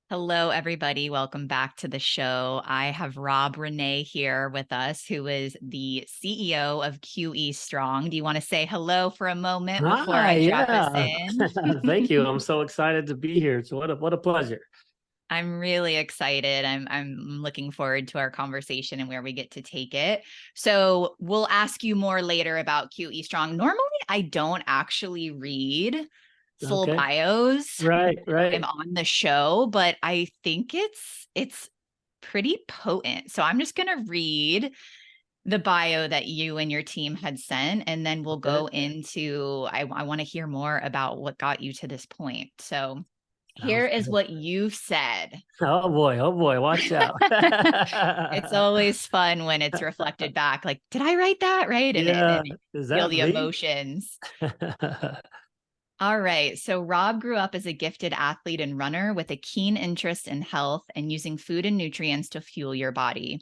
Hello, everybody. Welcome back to the show. I have Rob Rene here with us, who is the CEO of QE Strong. Do you want to say hello for a moment before Hi, I drop us yeah. in? Thank you. I'm so excited to be here. So what a pleasure. I'm really excited. I'm looking forward to our conversation and where we get to take it. So we'll ask you more later about QE Strong. Normally, I don't actually read full Okay. bios Right, when I'm right. on the show, but I think it's pretty potent. So I'm just going to read the bio that you and your team had sent, and then we'll Okay. go into, I want to hear more about what got you to this point. So here Sounds is good. what you've said. Oh boy, watch out. It's always fun when it's reflected back, like, did I write that? Right. And Yeah, you is feel that the me? emotions. All right. So Rob grew up as a gifted athlete and runner with a keen interest in health and using food and nutrients to fuel your body.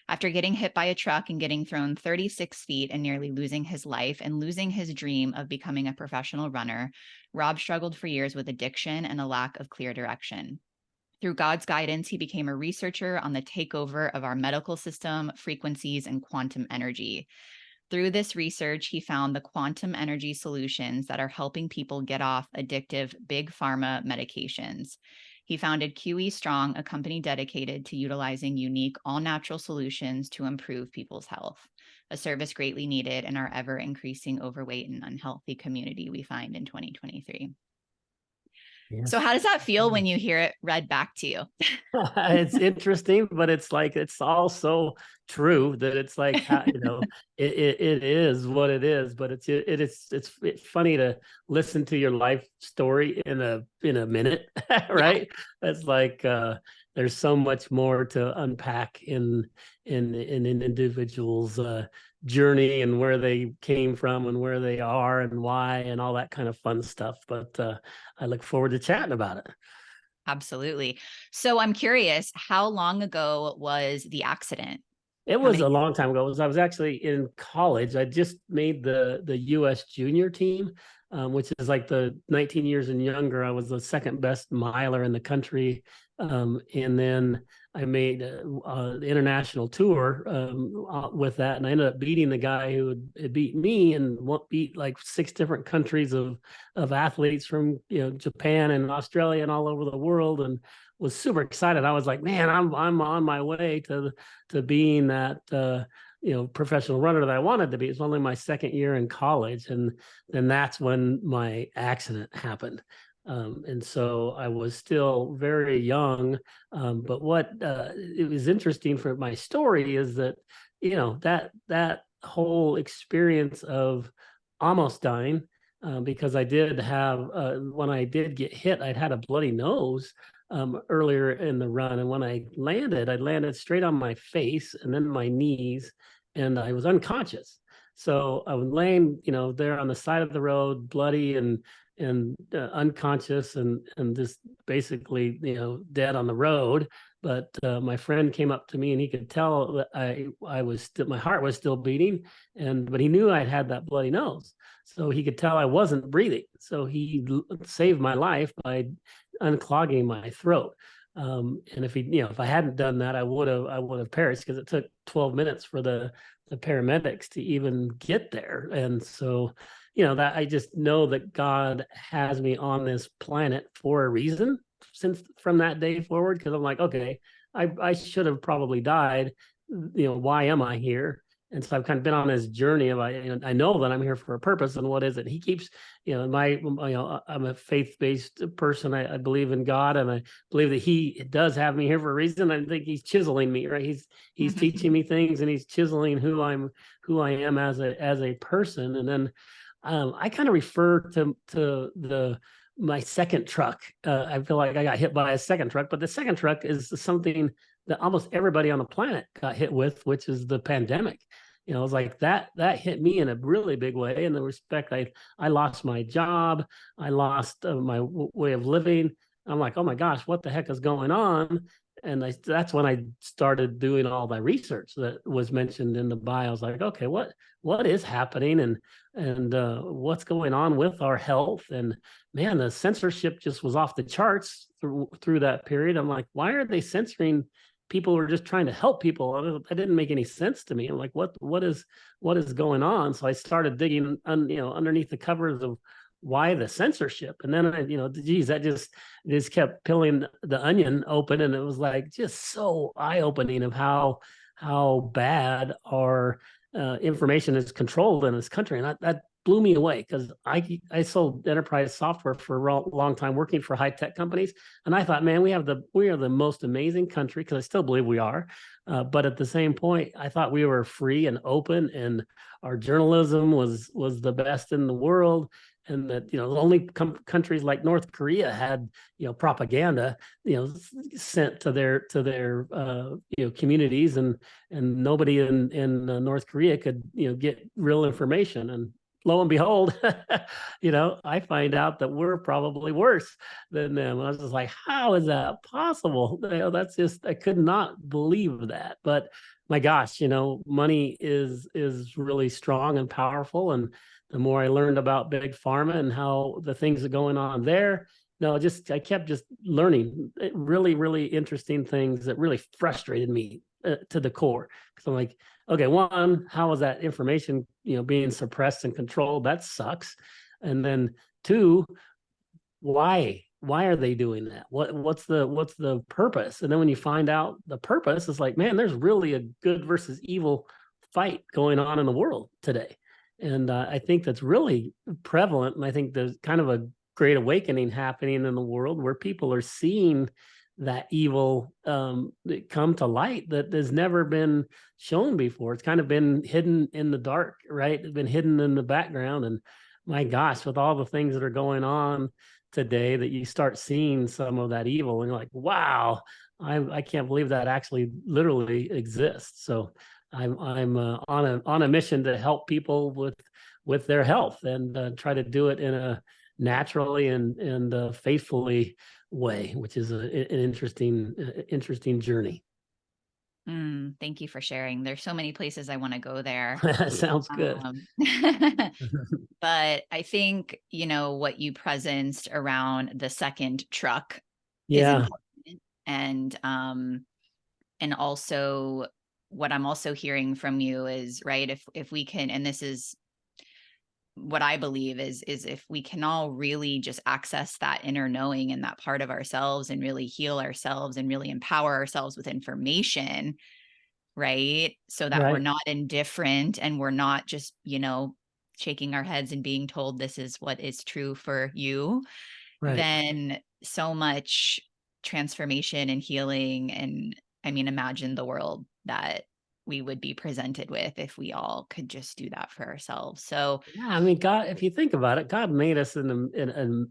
After getting hit by a truck and getting thrown 36 feet and nearly losing his life and losing his dream of becoming a professional runner, Rob struggled for years with addiction and a lack of clear direction. Through God's guidance, he became a researcher on the takeover of our medical system, frequencies, and quantum energy. Through this research, he found the quantum energy solutions that are helping people get off addictive big pharma medications. He founded QE Strong, a company dedicated to utilizing unique, all natural solutions to improve people's health, a service greatly needed in our ever increasing overweight and unhealthy community we find in 2023. So, Yes. how does that feel when you hear it read back to you? It's interesting, but it's like it's all so true that it's like it is what it is. But it's funny to listen to your life story in a minute, Yeah, right? It's like there's so much more to unpack in an individual's journey and where they came from and where they are and why and all that kind of fun stuff. But I look forward to chatting about it. absolutely. So, I'm curious, how long ago was the accident? It How was many? a long time ago. I was actually in college. I just made the U.S. junior team, which is like the 19 years and younger. I was the second best miler in the country, and then I made the international tour with that, and I ended up beating the guy who had beat me and beat like six different countries of athletes from Japan and Australia and all over the world, and was super excited. I was like, man, I'm on my way to being that professional runner that I wanted to be. It's only my second year in college, and then that's when my accident happened. And so I was still very young. But what it was interesting for my story is that that whole experience of almost dying. Because I did have, when I did get hit, I'd had a bloody nose earlier in the run. And when I landed straight on my face and then my knees, and I was unconscious. So I was laying, there on the side of the road, bloody and unconscious and just basically, dead on the road. But my friend came up to me and he could tell that I was still, my heart was still beating, but he knew I'd had that bloody nose. So he could tell I wasn't breathing. So he saved my life by unclogging my throat. And if I hadn't done that, I would have perished because it took 12 minutes for the paramedics to even get there. And so, that I just know that God has me on this planet for a reason since from that day forward. Because I'm like, okay, I should have probably died. Why am I here? And so I've kind of been on this journey of I know that I'm here for a purpose, and what is it? He keeps, I'm a faith-based person. I believe in God, and I believe that He does have me here for a reason. I think He's chiseling me, right? He's teaching me things, and He's chiseling who I am as a person. And then I kind of refer to my second truck. I feel like I got hit by a second truck, but the second truck is something that almost everybody on the planet got hit with, which is the pandemic. It was like that hit me in a really big way. In the respect, I lost my job, I lost my way of living. I'm like, oh my gosh, what the heck is going on? and that's when I started doing all my research that was mentioned in the bio. I was like, okay, what is happening, and what's going on with our health? And man, the censorship just was off the charts through that period. I'm like, why are they censoring people who are just trying to help people? That didn't make any sense to me. I'm like, what is going on? So I started digging underneath the covers of why the censorship. And then geez, that just kept peeling the onion open, and it was like just so eye-opening of how bad our information is controlled in this country. And that blew me away, because I sold enterprise software for a long time, working for high-tech companies, and I thought, man, we are the most amazing country, because I still believe we are, but at the same point, I thought we were free and open, and our journalism was the best in the world, and that only countries like North Korea had propaganda sent to their communities, and nobody in North Korea could get real information. And lo and behold, I find out that we're probably worse than them. And I was just like, how is that possible? That's just, I could not believe that. But my gosh, money is really strong and powerful. And the more I learned about big pharma and how the things are going on there, I kept just learning really, really interesting things that really frustrated me to the core. Because I'm like, okay, one, how is that information, being suppressed and controlled? That sucks. And then two, why are they doing that? What's the purpose? And then when you find out the purpose, it's like, man, there's really a good versus evil fight going on in the world today. And I think that's really prevalent. And I think there's kind of a great awakening happening in the world, where people are seeing that evil come to light that has never been shown before. It's kind of been hidden in the dark, right? It's been hidden in the background. And my gosh, with all the things that are going on today, that you start seeing some of that evil, and you're like, wow, I can't believe that actually literally exists. So I'm on a mission to help people with their health, and try to do it in a naturally and faithfully way, which is an interesting journey. Thank you for sharing. There's so many places I want to go there. Sounds good. But I think, what you presenced around the second truck is Yeah. important. And also what I'm also hearing from you is, right, if we can, and this is what I believe is if we can all really just access that inner knowing and that part of ourselves, and really heal ourselves and really empower ourselves with information, right? So that we're Right. not indifferent, and we're not just, shaking our heads and being told this is what is true for you, Right. then so much transformation and healing. And I mean, imagine the world that we would be presented with if we all could just do that for ourselves. So Yeah, I mean, God, if you think about it, God made us in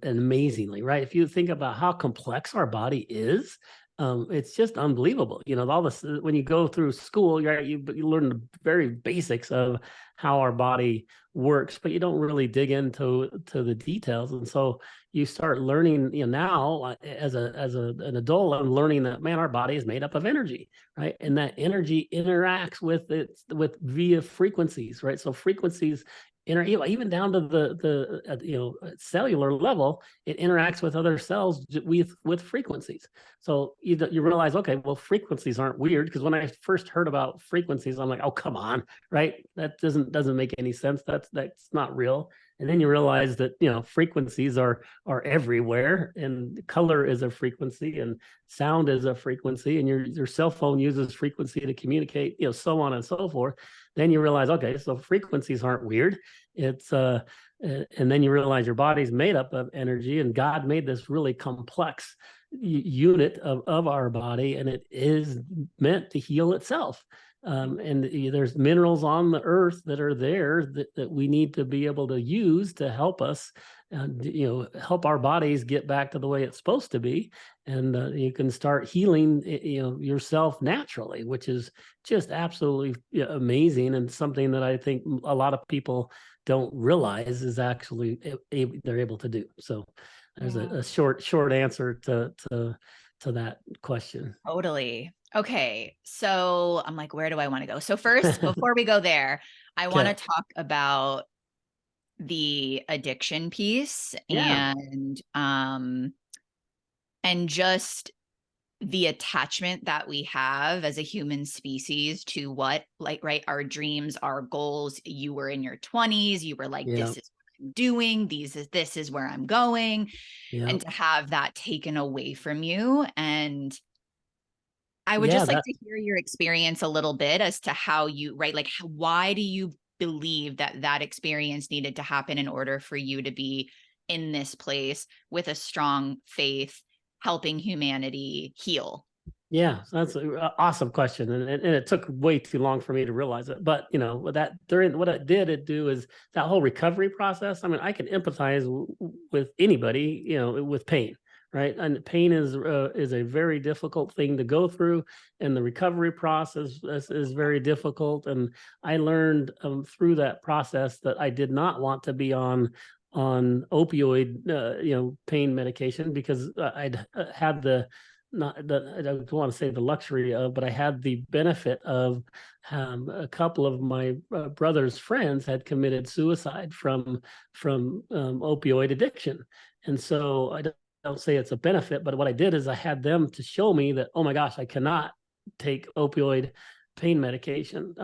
amazingly, right? If you think about how complex our body is, it's just unbelievable. All this, when you go through school, you learn the very basics of how our body works, but you don't really dig into the details. And so you start learning, now as an adult, I'm learning that, man, our body is made up of energy, right? And that energy interacts with via frequencies, right? So frequencies even down to the cellular level, it interacts with other cells with frequencies. So you realize, okay, well, frequencies aren't weird, because when I first heard about frequencies, I'm like, oh, come on, right? That doesn't make any sense. That's not real. And then you realize that frequencies are everywhere, and color is a frequency, and sound is a frequency, and your cell phone uses frequency to communicate, so on and so forth. Then you realize, okay, so frequencies aren't weird. It's and then you realize your body's made up of energy, and God made this really complex unit of our body, and it is meant to heal itself. And there's minerals on the earth that are there that we need to be able to use to help us, help our bodies get back to the way it's supposed to be. And you can start healing, yourself naturally, which is just absolutely amazing, and something that I think a lot of people don't realize is actually they're able to do. So there's a short answer to that question. Totally. Okay. So I'm like, where do I want to go? So first, before we go there, I want to talk about the addiction piece Yeah. and just the attachment that we have as a human species to what, like, right, our dreams, our goals. You were in your 20s, you were like, Yeah. this is what I'm doing, this is where I'm going. Yeah. And to have that taken away from you. And I would Yeah. just like to hear your experience a little bit as to how you, right, like, why do you believe that that experience needed to happen in order for you to be in this place with a strong faith, helping humanity heal? Yeah, so that's an awesome question, and it took way too long for me to realize it. But that during what it did do is that whole recovery process. I mean, I can empathize with anybody, with pain, right? And pain is a very difficult thing to go through, and the recovery process is very difficult. And I learned through that process that I did not want to be on opioid, pain medication, because I'd had the not that I don't want to say the luxury of, but I had the benefit of a couple of my brother's friends had committed suicide from opioid addiction, and so I don't say it's a benefit, but what I did is I had them to show me that, oh my gosh, I cannot take opioid pain medication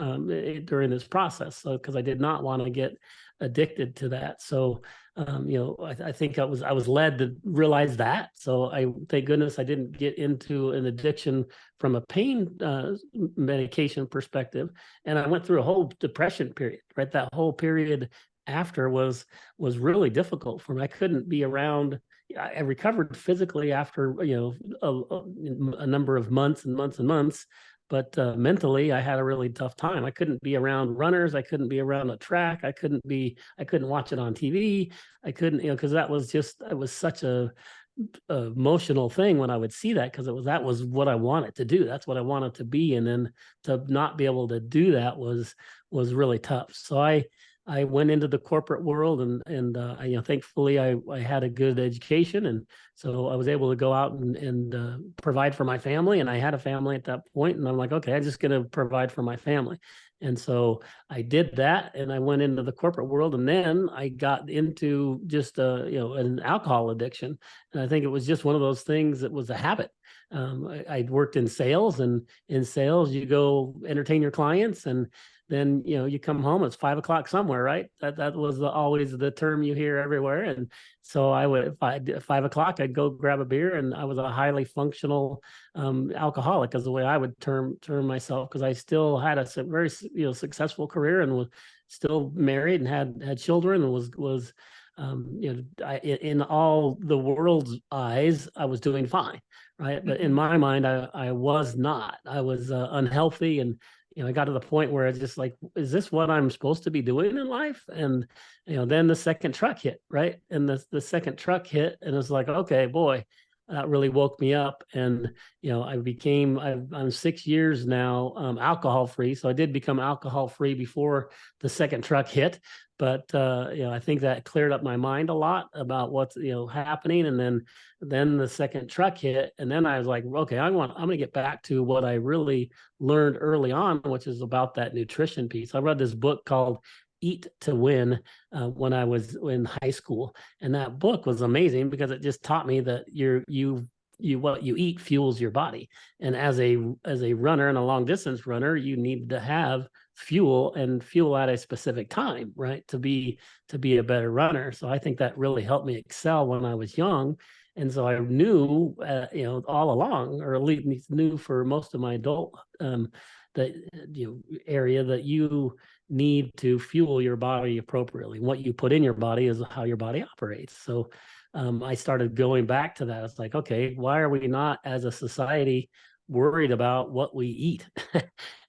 during this process, so because I did not want to get addicted to that. So I think I was led to realize that. So I thank goodness I didn't get into an addiction from a pain medication perspective. And I went through a whole depression period, right? That whole period after was really difficult for me. I couldn't be around. I recovered physically after a number of months and months and months, but mentally I had a really tough time. I couldn't be around runners. I couldn't be around a track. I couldn't watch it on TV. I couldn't, because it was such a emotional thing when I would see that, because that was what I wanted to do. That's what I wanted to be. And then to not be able to do that was really tough. So I went into the corporate world, and thankfully I had a good education, and so I was able to go out and provide for my family. And I had a family at that point, and I'm like, okay, I'm just going to provide for my family. And so I did that, and I went into the corporate world, and then I got into just an alcohol addiction. And I think it was just one of those things that was a habit. I worked in sales, and in sales you go entertain your clients, and then you come home, it's 5 o'clock somewhere, right? That was always the term you hear everywhere. And so I would, at 5 o'clock, I'd go grab a beer, and I was a highly functional alcoholic, is the way I would term myself, because I still had a very successful career, and was still married, and had children, and was in all the world's eyes, I was doing fine, right? But in my mind, I was not. I was unhealthy, and I got to the point where it's just like, is this what I'm supposed to be doing in life? And then the second truck hit, right? And the second truck hit, and it's like, okay, boy, that really woke me up. And I'm 6 years now alcohol free. So I did become alcohol free before the second truck hit, but I think that cleared up my mind a lot about what's happening. And then the second truck hit, and then I was like, okay, I'm going to get back to what I really learned early on, which is about that nutrition piece. I read this book called Eat to Win when I was in high school, and that book was amazing because it just taught me that what you eat fuels your body. And as a runner, and a long distance runner, you need to have fuel, and fuel at a specific time, right, to be a better runner. So I think that really helped me excel when I was young. And so I knew, all along, or at least knew for most of my adult that area, that you need to fuel your body appropriately. What you put in your body is how your body operates. So I started going back to that. It's like, okay, why are we not, as a society, worried about what we eat?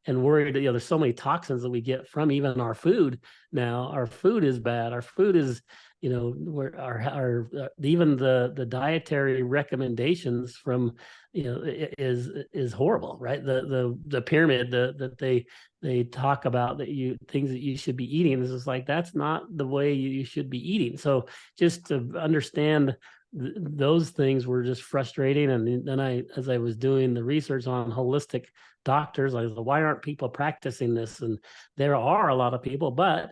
And worried, there's so many toxins that we get from even our food now. Our food is bad. Our food is, where our even the dietary recommendations from, is horrible, right? The pyramid that they talk about, that things that you should be eating, this is like, that's not the way you should be eating. So just to understand those things were just frustrating. And then as I was doing the research on holistic doctors, I was like, why aren't people practicing this? And there are a lot of people, but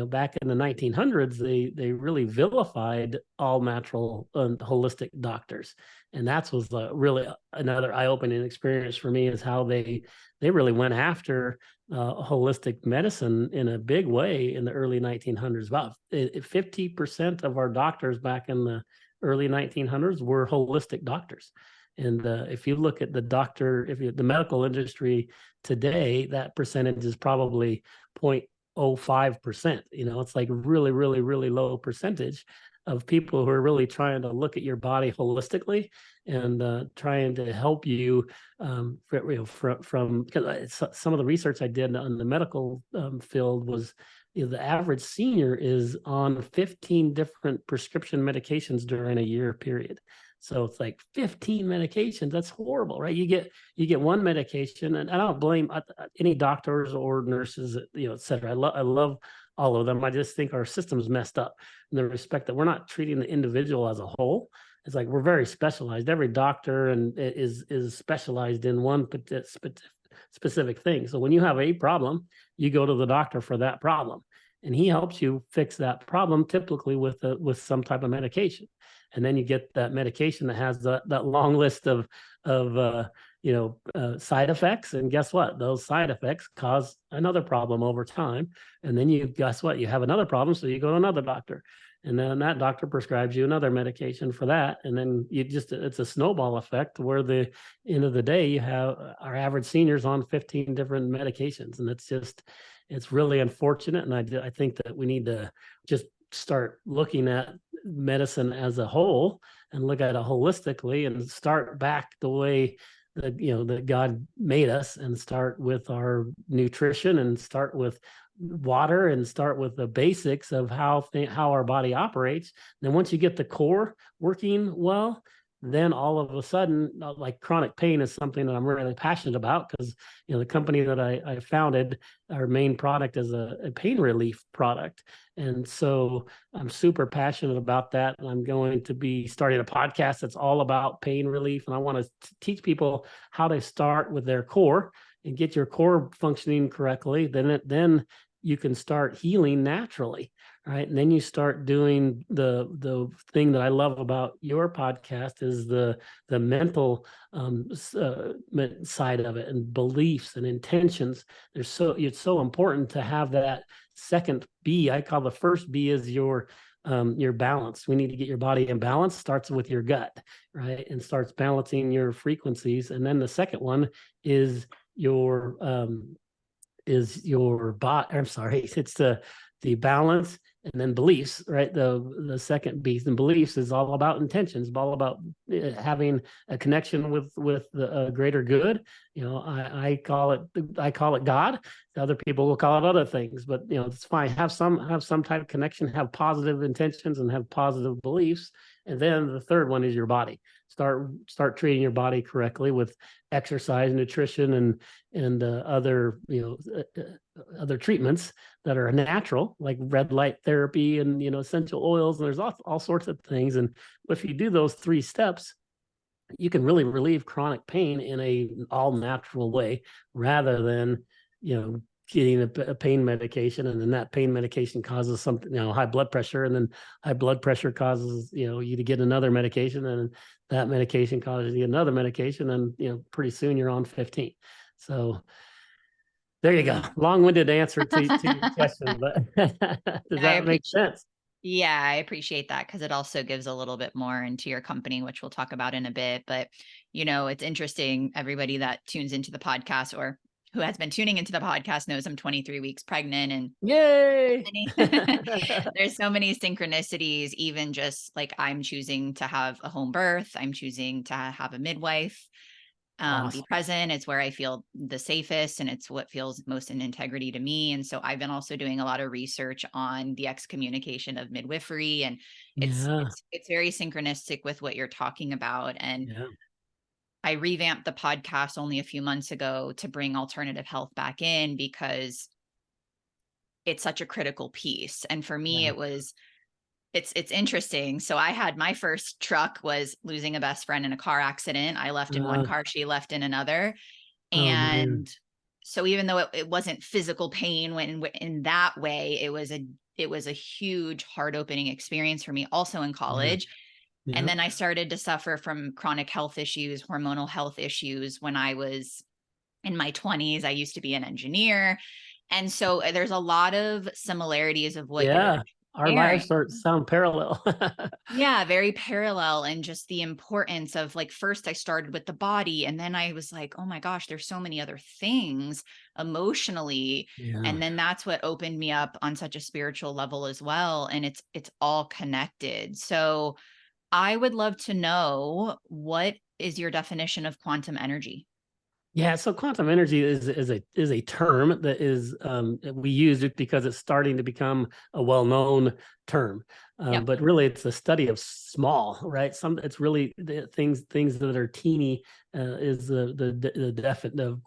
back in the 1900s, they really vilified all natural and holistic doctors, and that was really another eye-opening experience for me, is how they really went after holistic medicine in a big way in the early 1900s. About 50% of our doctors back in the early 1900s were holistic doctors. And if you look at the medical industry today, that percentage is probably 0.05%. It's like really, really, really low percentage of people who are really trying to look at your body holistically and trying to help you from because some of the research I did on the medical field was the average senior is on 15 different prescription medications during a year period. So it's like 15 medications. That's horrible, right? You get one medication, and I don't blame any doctors or nurses, et cetera. I love all of them. I just think our system's messed up in the respect that we're not treating the individual as a whole. It's like we're very specialized. Every doctor is specialized in one specific thing. So when you have a problem, you go to the doctor for that problem, and he helps you fix that problem, typically with some type of medication. And then you get that medication that has that long list of side effects. And guess what? Those side effects cause another problem over time. And then guess what? You have another problem, so you go to another doctor. And then that doctor prescribes you another medication for that. And then it's a snowball effect where the end of the day, you have our average seniors on 15 different medications. And it's really unfortunate. And I think that we need to just start looking at medicine as a whole and look at it holistically and start back the way that God made us, and start with our nutrition and start with water and start with the basics of how our body operates. Then once you get the core working well, then all of a sudden, like chronic pain is something that I'm really passionate about, because the company that I founded, our main product is a pain relief product. And so I'm super passionate about that. And I'm going to be starting a podcast that's all about pain relief. And I want to teach people how to start with their core and get your core functioning correctly. Then you can start healing naturally, right? And then you start doing the thing that I love about your podcast is the mental side of it, and beliefs and intentions. It's so important to have that second B. I call the first B is your balance. We need to get your body in balance. Starts with your gut, right? And starts balancing your frequencies. And then the second one is your bot. I'm sorry, it's the balance, and then beliefs, right? The second beast, and beliefs is all about intentions, all about having a connection with the greater good. I call it God. Other people will call it other things, but it's fine. Have some type of connection, have positive intentions, and have positive beliefs. And then the third one is your body. Start treating your body correctly with exercise, nutrition, and other other treatments that are natural, like red light therapy and essential oils. And there's all sorts of things. And if you do those 3 steps, you can really relieve chronic pain in a all natural way, rather than getting a pain medication, and then that pain medication causes something, high blood pressure, and then high blood pressure causes you to get another medication, and that medication causes you another medication, and pretty soon you're on 15. So there you go. Long-winded answer to your question, but does that make sense? Yeah, I appreciate that, because it also gives a little bit more into your company, which we'll talk about in a bit. But, it's interesting. Everybody that tunes into the podcast, or who has been tuning into the podcast, knows I'm 23 weeks pregnant, and yay! There's so many synchronicities, even just like I'm choosing to have a home birth. I'm choosing to have a midwife. Awesome. Be present. It's where I feel the safest, and it's what feels most in integrity to me. And so I've been also doing a lot of research on the excommunication of midwifery, and it's very synchronistic with what you're talking about. And I revamped the podcast only a few months ago to bring alternative health back in, because it's such a critical piece. And for me, it was it's interesting. So I had my first truck was losing a best friend in a car accident. I left in one car, she left in another. Oh man. And so even though it wasn't physical pain when in that way, it was a huge heart opening experience for me also in Yeah. college. And Yeah. then I started to suffer from chronic health issues, hormonal health issues when I was in my 20s. I used to be an engineer. And so there's a lot of similarities of what you're Yeah. Our lives sharing. sound parallel. Yeah, very parallel. And just the importance of, like, first I started with the body, and then I was like, oh my gosh, there's so many other things emotionally. Yeah. And then that's what opened me up on such a spiritual level as well. And it's all connected. So I would love to know, what is your definition of quantum energy? Yeah, so quantum energy is a term that is we use it because it's starting to become a well-known term, Yep. but really it's a study of small, right? It's really the things that are teeny is the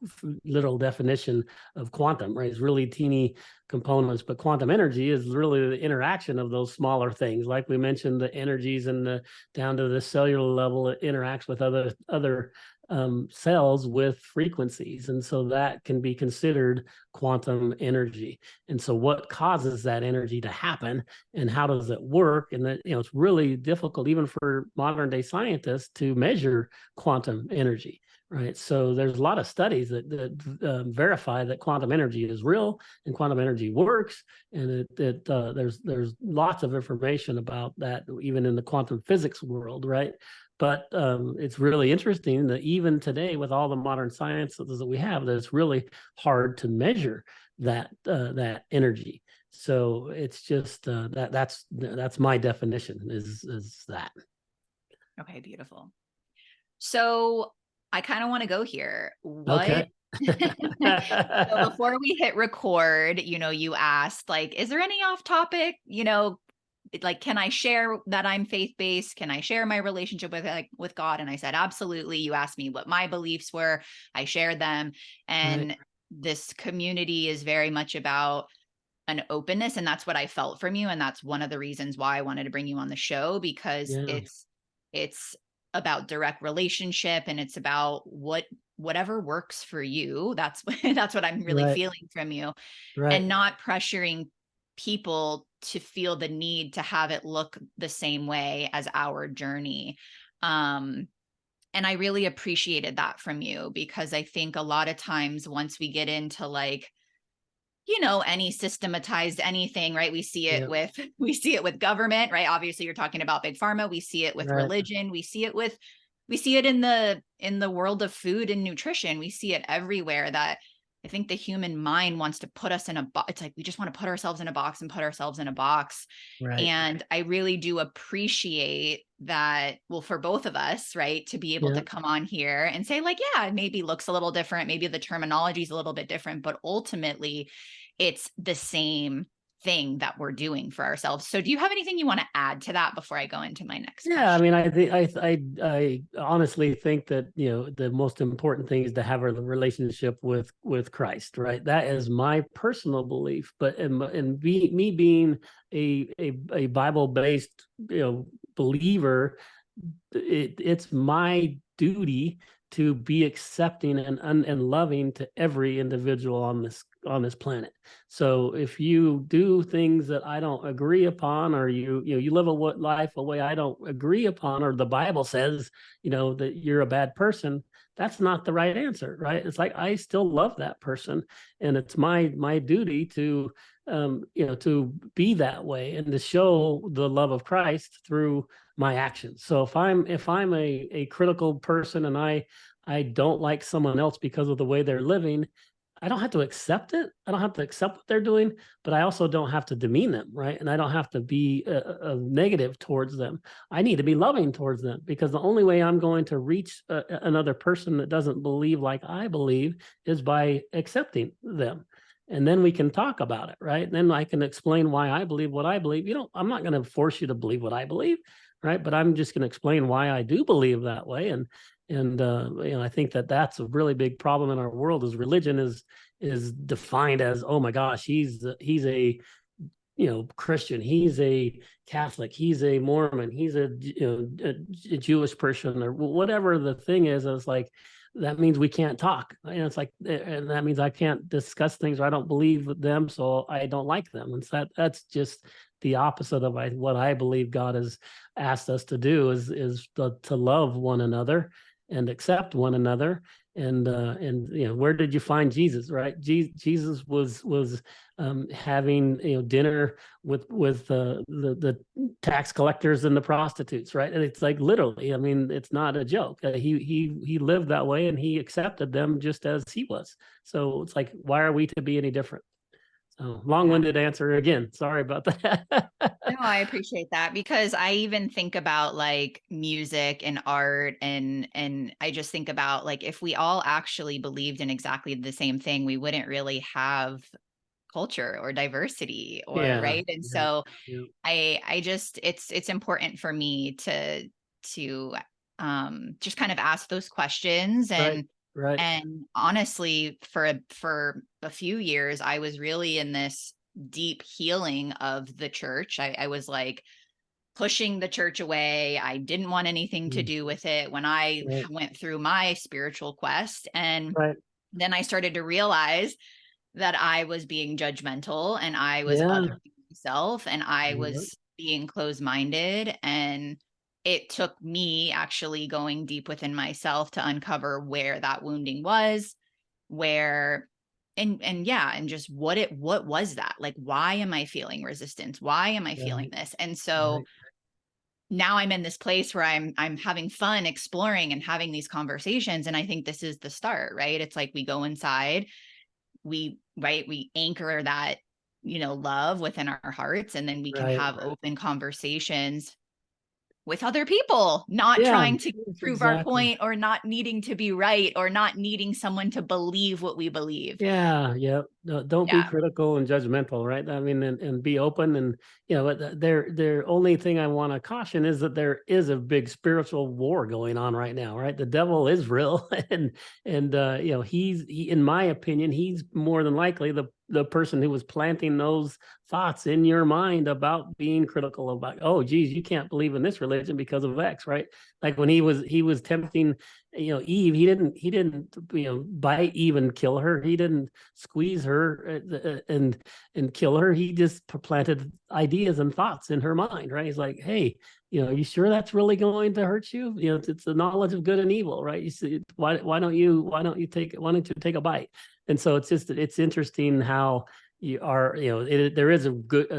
literal definition of quantum, right? It's really teeny components, but quantum energy is really the interaction of those smaller things, like we mentioned, the energies and the down to the cellular level. It interacts with other cells with frequencies. And so that can be considered quantum energy. And so what causes that energy to happen and how does it work? And that, it's really difficult even for modern day scientists to measure quantum energy. Right. So there's a lot of studies that verify that quantum energy is real and quantum energy works. And there's lots of information about that, even in the quantum physics world. Right. But it's really interesting that even today, with all the modern sciences that we have, that it's really hard to measure that energy. So it's just that's my definition is that. Okay, beautiful. So I kind of want to go here. What Okay. So before we hit record, you asked, like, is there any off topic, like, can I share that I'm faith-based? Can I share my relationship with God? And I said, absolutely. You asked me what my beliefs were. I shared them. Right. And this community is very much about an openness. And that's what I felt from you. And that's one of the reasons why I wanted to bring you on the show, because Yeah. it's about direct relationship, and it's about whatever works for you. That's that's what I'm really Right. feeling from you, Right. and not pressuring people to feel the need to have it look the same way as our journey. Um, and I really appreciated that from you, because I think a lot of times once we get into, like, any systematized anything, right? We see it Yeah. with we see it with government, right? Obviously you're talking about big pharma. We see it with Right. religion. We see it in the world of food and nutrition. We see it everywhere, that I think the human mind wants to put us in a box. It's like we just want to put ourselves in a box and put ourselves in a box. Right. And I really do appreciate that, well, for both of us, right, to be able to Yeah. come on here and say, like, yeah, it maybe looks a little different, maybe the terminology is a little bit different, but ultimately it's the same thing that we're doing for ourselves. So do you have anything you want to add to that before I go into my next Yeah, I question? mean, I think I honestly think that the most important thing is to have a relationship with Christ, right? That is my personal belief. But me being a Bible based believer, it's my duty to be accepting and loving to every individual on this planet. So if you do things that I don't agree upon, or you live a life a way I don't agree upon, or the Bible says that you're a bad person, that's not the right answer, right? It's like I still love that person, and it's my duty to to be that way and to show the love of Christ through my actions. So if I'm a critical person and I don't like someone else because of the way they're living, I don't have to accept it. I don't have to accept what they're doing, but I also don't have to demean them, right? And I don't have to be a negative towards them. I need to be loving towards them, because the only way I'm going to reach another person that doesn't believe like I believe is by accepting them. And then we can talk about it, right? And then I can explain why I believe what I believe. I'm not going to force you to believe what I believe, right? But I'm just going to explain why I do believe that way. And I think that that's a really big problem in our world, is religion is defined as, oh my gosh, he's a Christian, he's a Catholic, he's a Mormon, he's a Jewish person, or whatever the thing is. It's like, that means we can't talk. And it's like, and that means I can't discuss things, or I don't believe them, so I don't like them. And so that's just the opposite of what I believe God has asked us to do, is to love one another and accept one another. And where did you find Jesus? Right? Jesus was having dinner with the tax collectors and the prostitutes, right? And it's like, literally, I mean, it's not a joke. He lived that way, and he accepted them just as he was. So it's like, why are we to be any different? So long-winded answer again. Sorry about that. No, I appreciate that, because I even think about like music and art, and I just think about, like, if we all actually believed in exactly the same thing, we wouldn't really have culture or diversity, or Yeah, right. And yeah, so yeah. I just, it's important for me to just kind of ask those questions. Right, right. And honestly, for a few years, I was really in this deep healing of the church. I was like pushing the church away. I didn't want anything to Mm, do with it when I right, went through my spiritual quest. And right. then I started to realize that I was being judgmental, and I was Yeah, othering myself, and I yeah, was being closed-minded. And it took me actually going deep within myself to uncover where that wounding was, where and yeah, and just what was that? Like, why am I feeling resistance? Why am I feeling right, this? And so right. now I'm in this place where I'm having fun exploring and having these conversations, and I think this is the start, right? It's like we go inside, we anchor that love within our hearts, and then we can Right. have open conversations with other people, not Yeah, trying to prove our exactly. point, or not needing to be right, or not needing someone to believe what we believe. Yeah, yeah. No, don't be Yeah. critical and judgmental, right? I mean, and be open. And but their only thing I want to caution is that there is a big spiritual war going on right now, right? The devil is real, and he, in my opinion, he's more than likely the person who was planting those thoughts in your mind about being critical about, oh geez, you can't believe in this religion because of X, right? Like when he was tempting Eve, he didn't bite Eve and kill her. He didn't squeeze her and kill her. He just planted ideas and thoughts in her mind, right? He's like, hey, are you sure that's really going to hurt you? It's the knowledge of good and evil, right? You see, why don't you take a bite? And so it's interesting how there is a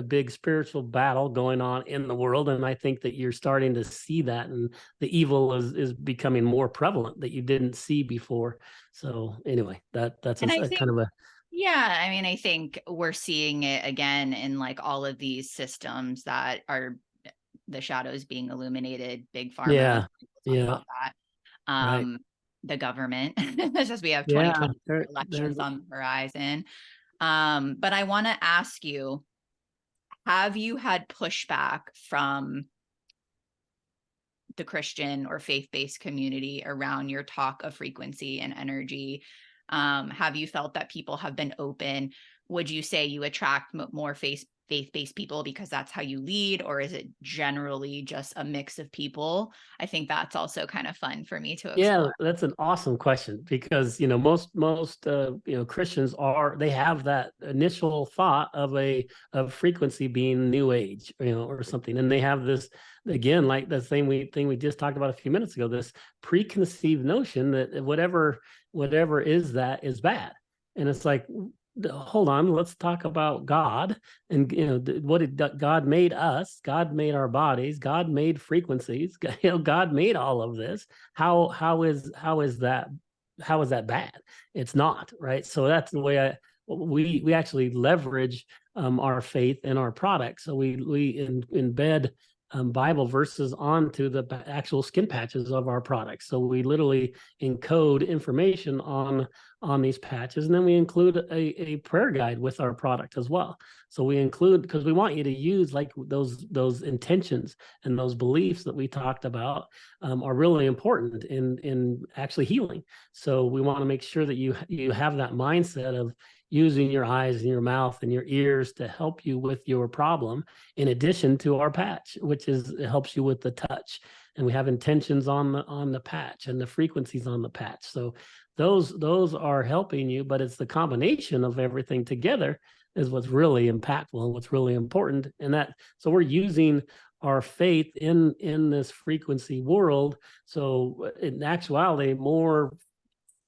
big spiritual battle going on in the world, and I think that you're starting to see that, and the evil is becoming more prevalent that you didn't see before. So anyway, that's And I a kind think, of a yeah, I mean, I think we're seeing it again in like all of these systems that are the shadows being illuminated, big pharma. yeah, We'll talk yeah, about that. right, The government, it's just we have yeah. 2020 There's elections on the horizon. But I want to ask you, have you had pushback from the Christian or faith-based community around your talk of frequency and energy? Have you felt that people have been open? Would you say you attract more faith-based people because that's how you lead, or is it generally just a mix of people? I think that's also kind of fun for me to Yeah, explore. that's an awesome question, because most Christians they have that initial thought of frequency being new age, or something, and they have this, again, like the same thing we just talked about a few minutes ago, this preconceived notion that whatever is that is bad. And it's like, hold on, let's talk about God. And what did God made us? God made our bodies. God made frequencies. God made all of this. How is that bad? It's not, right? So that's the way we actually leverage our faith in our product. So we embed Bible verses onto the actual skin patches of our products. So we literally encode information on these patches, and then we include a prayer guide with our product as well. So we include, because we want you to use like those intentions and those beliefs that we talked about are really important in actually healing. So we want to make sure that you have that mindset of using your eyes and your mouth and your ears to help you with your problem, in addition to our patch, which it helps you with the touch. And we have intentions on the patch and the frequencies on the patch. So those are helping you, but it's the combination of everything together is what's really impactful and what's really important. And so we're using our faith in this frequency world. So in actuality, more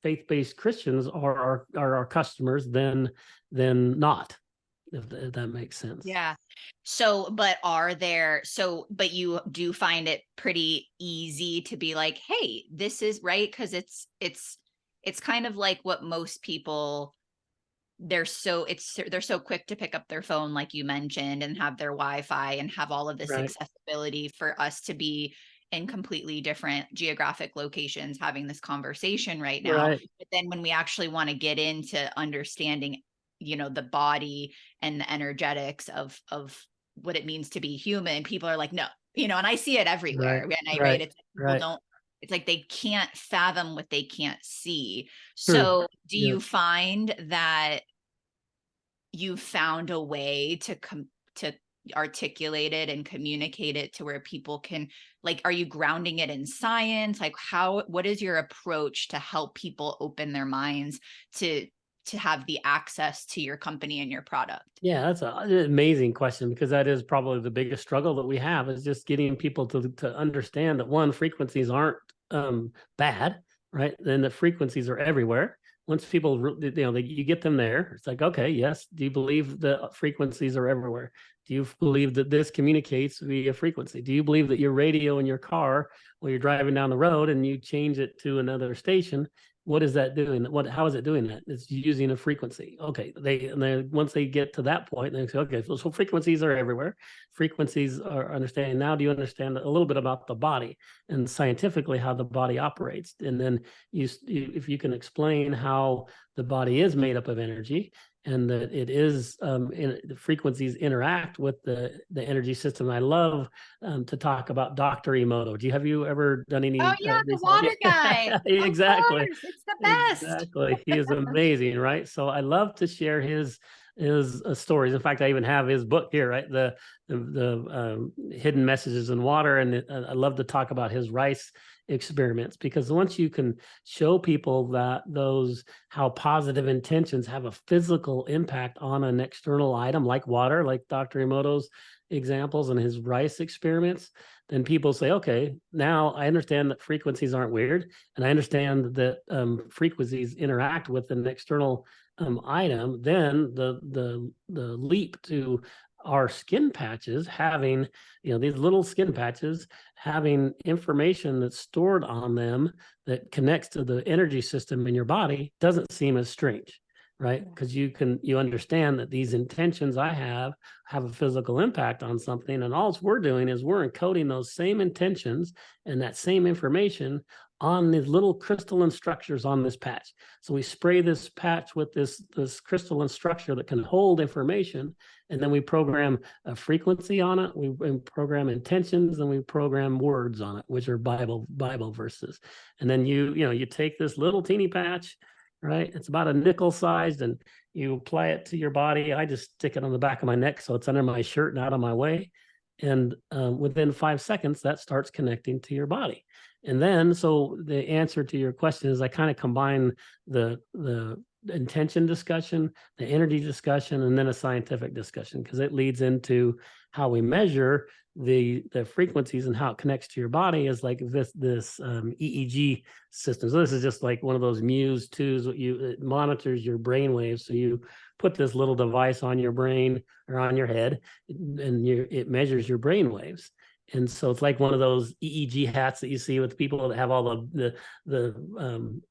faith-based Christians are our customers than not, if that makes sense. Yeah. So, but but you do find it pretty easy to be like, hey, this is right. Cause it's kind of like what most people, they're so quick to pick up their phone, like you mentioned, and have their Wi-Fi and have all of this accessibility for us to be in completely different geographic locations having this conversation right now. But then when we actually want to get into understanding, the body and the energetics of what it means to be human, people are like, no, and I see it everywhere. It's like people don't, it's like they can't fathom what they can't see. So do you find that you found a way to articulate it and communicate it to where people can, like, are you grounding it in science? Like what is your approach to help people open their minds to have the access to your company and your product? Yeah, that's an amazing question, because that is probably the biggest struggle that we have, is just getting people to understand that, one, frequencies aren't bad, right? Then the frequencies are everywhere. Once people, you get them there, it's like, okay, yes. Do you believe the frequencies are everywhere? Do you believe that this communicates via frequency? Do you believe that your radio in your car, while you're driving down the road and you change it to another station, what is that doing? How is it doing that? It's using a frequency. Okay. Once they get to that point, they say, okay, so frequencies are everywhere. Frequencies are understanding. Now, do you understand a little bit about the body and scientifically how the body operates? And then if you can explain how the body is made up of energy, and that it is the frequencies interact with the energy system. I love to talk about Dr. Emoto. Have you ever done any? Oh yeah, the water guy. Exactly. It's the best. Exactly. He is amazing, right? So I love to share his stories. In fact, I even have his book here, right? The hidden messages in water, and I love to talk about his rice experiments, because once you can show people that how positive intentions have a physical impact on an external item like water, like Dr. Emoto's examples and his rice experiments, then people say, okay, now I understand that frequencies aren't weird, and I understand that frequencies interact with an external item. Then the leap to our skin patches having, these little skin patches having information that's stored on them that connects to the energy system in your body doesn't seem as strange, right? Because you understand that these intentions I have a physical impact on something, and all we're doing is we're encoding those same intentions and that same information on these little crystalline structures on this patch. So we spray this patch with this crystalline structure that can hold information, and then we program a frequency on it. We program intentions, and we program words on it, which are Bible verses. And then you take this little teeny patch, right? It's about a nickel sized, and you apply it to your body. I just stick it on the back of my neck so it's under my shirt and out of my way. And within 5 seconds, that starts connecting to your body. And then, so the answer to your question is I kind of combine the intention discussion, the energy discussion, and then a scientific discussion, because it leads into how we measure the frequencies and how it connects to your body, is like this EEG system. So this is just like one of those Muse 2s. It monitors your brain waves. So you put this little device on your brain or on your head, and it measures your brain waves. And so it's like one of those EEG hats that you see with people that have all the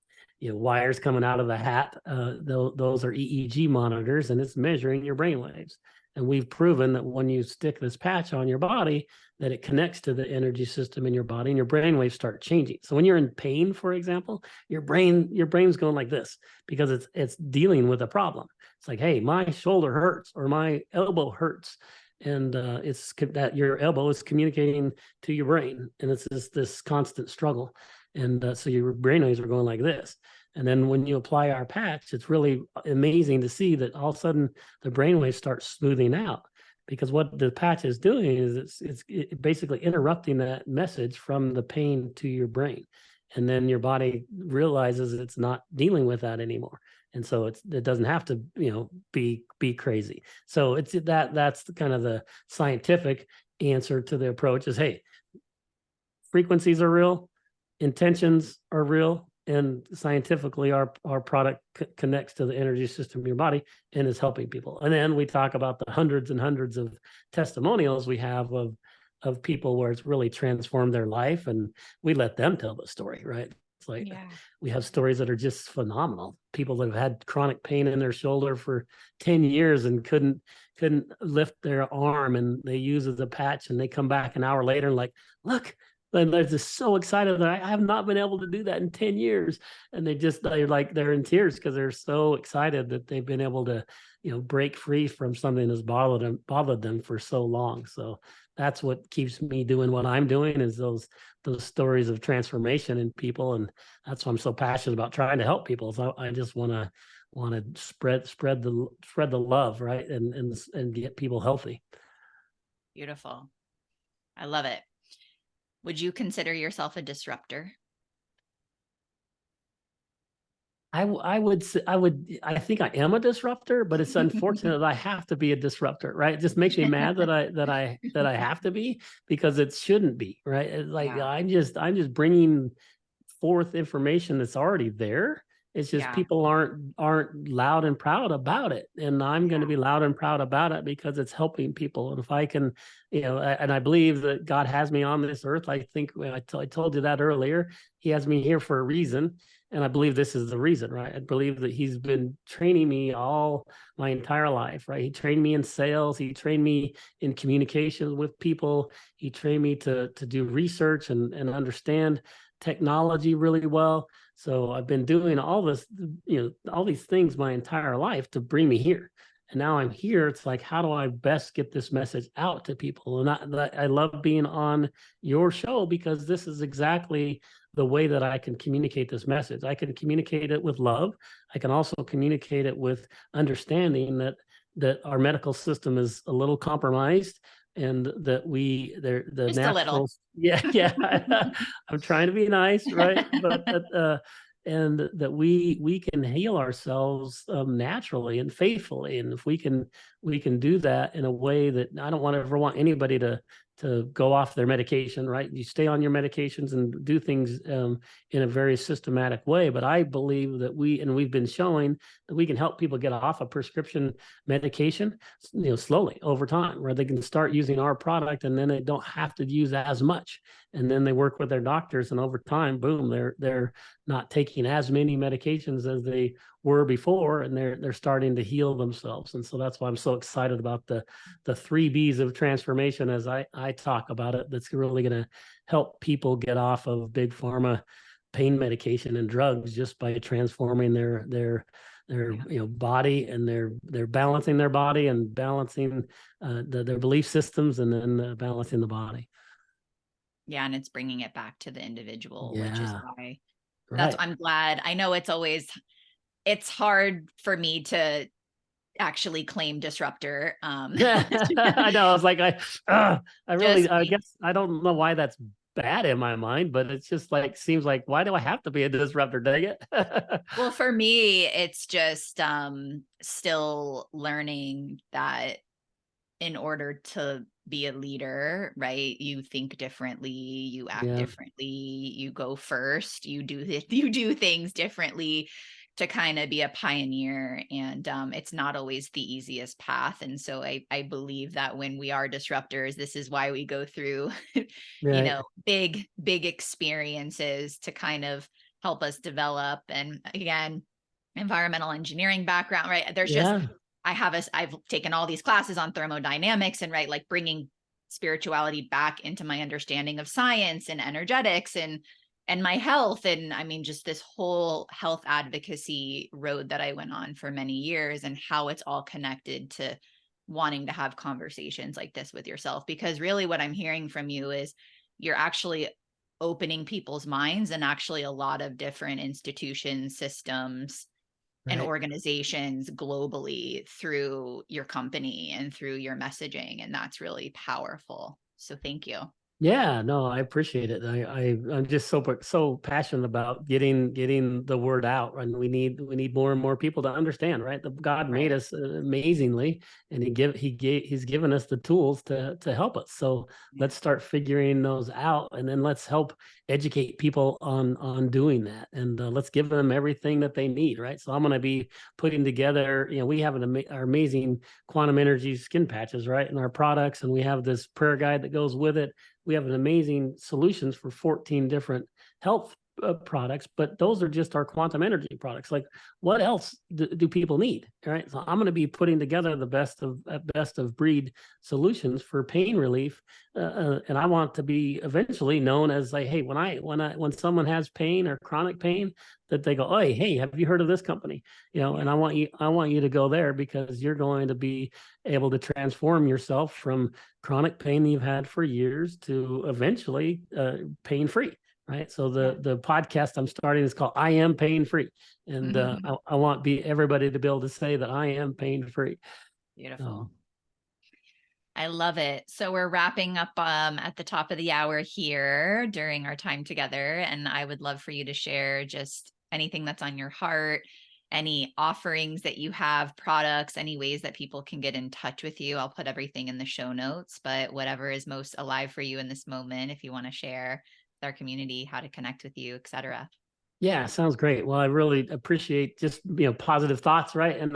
wires coming out of the hat. Those are EEG monitors, and it's measuring your brain waves. And we've proven that when you stick this patch on your body, that it connects to the energy system in your body, and your brain waves start changing. So when you're in pain, for example, your brain's going like this, because it's dealing with a problem. It's like, hey, my shoulder hurts, or my elbow hurts. And it's that your elbow is communicating to your brain, and it's this constant struggle. And so your brain waves are going like this. And then when you apply our patch, it's really amazing to see that all of a sudden the brainwaves start smoothing out. Because what the patch is doing is it's basically interrupting that message from the pain to your brain. And then your body realizes it's not dealing with that anymore. And so it doesn't have to, be crazy. So it's that's kind of the scientific answer to the approach is, hey, frequencies are real, intentions are real, and scientifically our product connects to the energy system of your body and is helping people. And then we talk about the hundreds and hundreds of testimonials we have of people where it's really transformed their life, and we let them tell the story, right? It's like we have stories that are just phenomenal. People that have had chronic pain in their shoulder for 10 years and couldn't lift their arm, and they use it as a patch, and they come back an hour later and like, look, and they're just so excited that I have not been able to do that in 10 years. And they're in tears because they're so excited that they've been able to, break free from something that's bothered them for so long. So that's what keeps me doing what I'm doing, is those stories of transformation in people. And that's why I'm so passionate about trying to help people. So I just want to spread the love, right? And get people healthy. Beautiful. I love it. Would you consider yourself a disruptor? I think I am a disruptor, but it's unfortunate that I have to be a disruptor, right? It just makes me mad that I have to be, because it shouldn't be, right? It's like I'm just bringing forth information that's already there. It's just people aren't loud and proud about it, and I'm going to be loud and proud about it because it's helping people. And if I can, and I believe that God has me on this earth. I think I told you that earlier. He has me here for a reason, and I believe this is the reason, right? I believe that he's been training me all my entire life, right? He trained me in sales. He trained me in communication with people. He trained me to do research and understand technology really well. So I've been doing all this, all these things my entire life to bring me here. And now I'm here. It's like, how do I best get this message out to people? And I love being on your show, because this is exactly the way that I can communicate this message. I can communicate it with love. I can also communicate it with understanding that our medical system is a little compromised, and that the Just natural, I'm trying to be nice, right? But and that we can heal ourselves naturally and faithfully. And if we can do that in a way that I don't ever want anybody to go off their medication, right? You stay on your medications and do things in a very systematic way. But I believe that we've been showing that we can help people get off a prescription medication, slowly over time, where they can start using our product, and then they don't have to use as much. And then they work with their doctors, and over time, boom, they're not taking as many medications as they were before, and they're starting to heal themselves. And so that's why I'm so excited about the 3 B's of transformation, as I talk about it. That's really going to help people get off of big pharma pain medication and drugs just by transforming their body, and they're balancing their body and balancing their belief systems, and then balancing the body. Yeah, and it's bringing it back to the individual, which is why I'm glad. I know it's hard for me to actually claim disruptor. I know. I was like, I guess I don't know why that's bad in my mind, but it's just like, seems like, why do I have to be a disruptor? Dang it. Well, for me, it's just still learning that in order to be a leader, right? You think differently, you act differently, you go first, you do things differently to kind of be a pioneer. And it's not always the easiest path. And so I believe that when we are disruptors, this is why we go through, big experiences to kind of help us develop. And again, environmental engineering background, right? There's just, I've taken all these classes on thermodynamics and like bringing spirituality back into my understanding of science and energetics and my health. And I mean, just this whole health advocacy road that I went on for many years, and how it's all connected to wanting to have conversations like this with yourself. Because really what I'm hearing from you is you're actually opening people's minds, and actually a lot of different institutions, systems, and Right. organizations globally through your company and through your messaging. And that's really powerful. So thank you. Yeah, no, I appreciate it. I'm just so passionate about getting the word out, and we need more and more people to understand, right? The God made Right. us amazingly, and he's given us the tools to help us. So Yeah. let's start figuring those out, and then let's help educate people on doing that, and let's give them everything that they need, right? So I'm going to be putting together, we have our amazing quantum energy skin patches, right, and our products, and we have this prayer guide that goes with it. We have an amazing solutions for 14 different health products, but those are just our quantum energy products. Like, what else do people need? All right, so I'm going to be putting together the best of breed solutions for pain relief, and I want to be eventually known as like, hey, when someone has pain or chronic pain, that they go, oh, hey, have you heard of this company? And I want you to go there because you're going to be able to transform yourself from chronic pain that you've had for years to eventually pain free. Right. So Yeah. the podcast I'm starting is called I Am Pain Free. And I want everybody to be able to say that I am pain free. Beautiful. I love it. So we're wrapping up at the top of the hour here during our time together. And I would love for you to share just anything that's on your heart, any offerings that you have, products, any ways that people can get in touch with you. I'll put everything in the show notes, but whatever is most alive for you in this moment, if you want to share with our community how to connect with you, etc. Yeah, sounds great. Well, I really appreciate just positive thoughts, right? And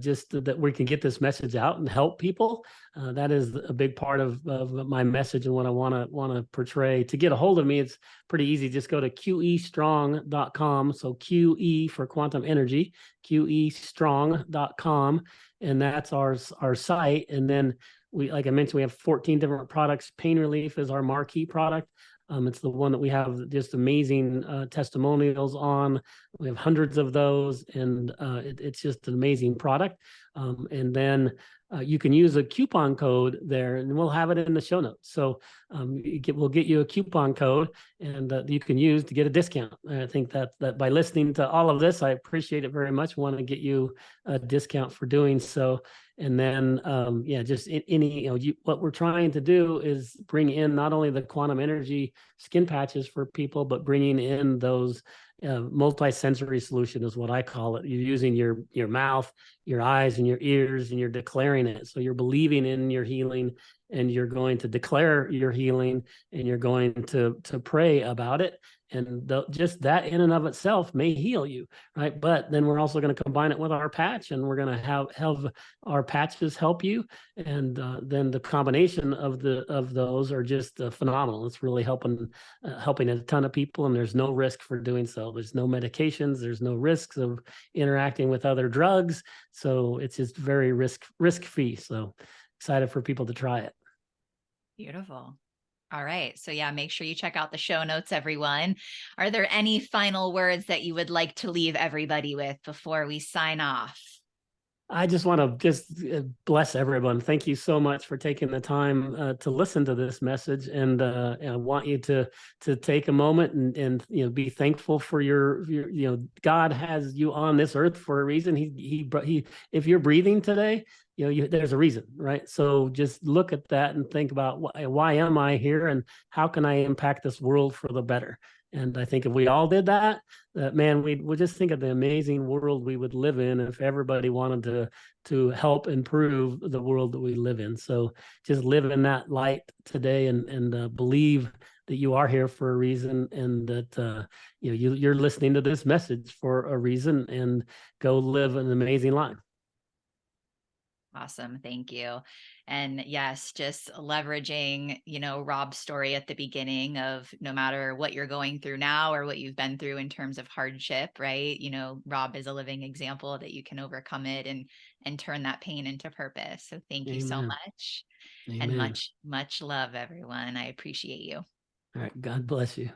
just that we can get this message out and help people. That is a big part of my message and what I want to portray. To get a hold of me, it's pretty easy. Just go to QEstrong.com. So QE for quantum energy, QEstrong.com, and that's our site. And then like I mentioned, we have 14 different products. Pain relief is our marquee product. It's the one that we have just amazing testimonials on. We have hundreds of those, and it's just an amazing product. And then you can use a coupon code there, and we'll have it in the show notes. So we'll get you a coupon code, and you can use to get a discount. And I think that by listening to all of this, I appreciate it very much. Want to get you a discount for doing so. And then, just any, what we're trying to do is bring in not only the quantum energy skin patches for people, but bringing in those multi-sensory solution is what I call it. You're using your mouth, your eyes, and your ears, and you're declaring it. So you're believing in your healing, and you're going to declare your healing, and you're going to pray about it. And just that in and of itself may heal you, right? But then we're also going to combine it with our patch, and we're going to have our patches help you, and then the combination of those are just phenomenal. It's really helping a ton of people, and there's no risk for doing so. There's no medications, there's no risks of interacting with other drugs, so it's just very risk free. So excited for people to try it. Beautiful. All right. So yeah, make sure you check out the show notes, everyone. Are there any final words that you would like to leave everybody with before we sign off? I just want to just bless everyone. Thank you so much for taking the time to listen to this message, and I want you to take a moment and be thankful for your God has you on this earth for a reason. He if you're breathing today, there's a reason, right? So just look at that and think about why am I here, and how can I impact this world for the better. And I think if we all did that, man, we'd just think of the amazing world we would live in if everybody wanted to help improve the world that we live in. So just live in that light today, and believe that you are here for a reason, and that you're listening to this message for a reason, and go live an amazing life. Awesome. Thank you. And yes, just leveraging, Rob's story at the beginning of no matter what you're going through now or what you've been through in terms of hardship, right? Rob is a living example that you can overcome it and turn that pain into purpose. So thank you so Amen. much, and Amen. much, much love, everyone. I appreciate you. All right. God bless you.